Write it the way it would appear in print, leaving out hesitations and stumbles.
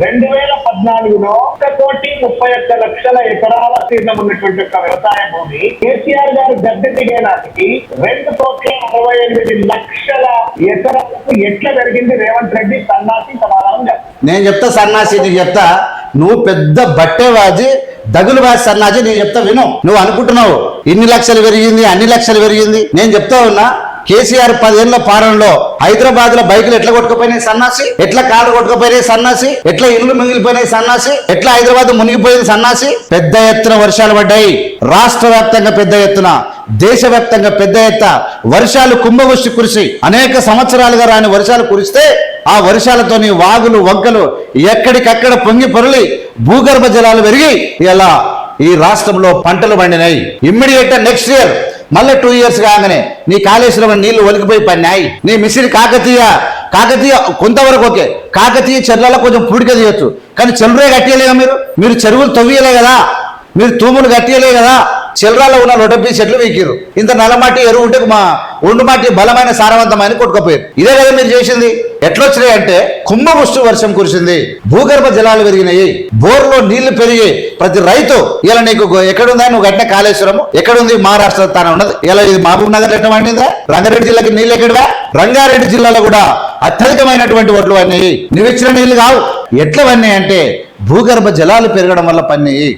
2014లో 1,31,00,000 ఎకరాల తీర్థం ఉన్నటువంటి ఒక వ్యవసాయ భూమి కేసీఆర్ గారు గద్దె దిగే నాటికి 2,68,00,000 ఎకరాలకు ఎట్లా పెరిగింది? రేవంత్ రెడ్డి సన్నాసి సమాధానం చెప్తారు. నేను చెప్తా సన్నాసి, నీకు చెప్తా. నువ్వు పెద్ద బట్టేవాజి, దగులుబాజి సన్నాసి. నేను చెప్తా విను. నువ్వు అనుకుంటున్నావు ఇన్ని లక్షలు పెరిగింది, అన్ని లక్షలు పెరిగింది. నేను చెప్తా ఉన్నా, కేసీఆర్ 10 ఏళ్ల పాలనలో హైదరాబాద్ లో బైకులు ఎట్లా కొట్టుకుపోయినాయి సన్నాసి, ఎట్లా కార్లు కొట్టుకుపోయినాయి సన్నాసి, ఎట్లా ఇల్లు మిగిలిపోయినాయి సన్నాసి, ఎట్లా హైదరాబాద్ మునిగిపోయింది సన్నాసి. పెద్ద ఎత్తున వర్షాలు పడ్డాయి, రాష్ట్ర వ్యాప్తంగా పెద్ద ఎత్తున, దేశవ్యాప్తంగా పెద్ద ఎత్తున వర్షాలు కుంభవృష్టి కురిసి అనేక సంవత్సరాలుగా రాని వర్షాలు కురిస్తే ఆ వర్షాలతోని వాగులు వంకలు ఎక్కడికక్కడ పొంగి పొరలి భూగర్భ జలాలు పెరిగి ఇలా ఈ రాష్ట్రంలో పంటలు పండినాయి. ఇమ్మీడియట్ నెక్స్ట్ ఇయర్ మళ్ళీ 2 ఇయర్స్ కాగానే నీ కాళేశ్వరం నీళ్లు ఒలికిపోయి పడినాయి. నీ మిసిరి కాకతీయ కొంతవరకు ఓకే, కాకతీయ చెర్లలో కొంచెం పూడిక తీయొచ్చు, కానీ చెరువులే కట్టియలేగా మీరు చెరువులు తవ్వియలే కదా, మీరు తూములు కట్టియలే కదా. చెల్రాల్లో ఉన్న లొటపీ చెట్లు వీకిరు. ఇంత నల్లమాటి ఎరువు ఉంటే మా ఒండు మాటి బలమైన సారవంతమైన కొట్టుకపోయారు. ఇదే కదా మీరు చేసింది. ఎట్లొచ్చినాయి అంటే కుంభవృష్టి వర్షం కురిసింది, భూగర్భ జలాలు పెరిగినాయి, బోర్లో నీళ్లు పెరిగి ప్రతి రైతు ఇలా నీకు ఎక్కడుందా నువ్వు కట్టిన కాళేశ్వరము, ఎక్కడుంది మహారాష్ట్ర తానే ఉన్నది. ఇలా ఇది మహబూబ్ నగర్ ఎట్లా పండిందా? రంగారెడ్డి జిల్లాకి నీళ్ళు ఎక్కడవా? రంగారెడ్డి జిల్లాలో కూడా అత్యధికమైనటువంటి ఒడ్లు పడినాయి. నువ్వు ఇచ్చిన నీళ్లు కావు. ఎట్లా పడినాయి అంటే భూగర్భ జలాలు పెరగడం వల్ల పడినాయి.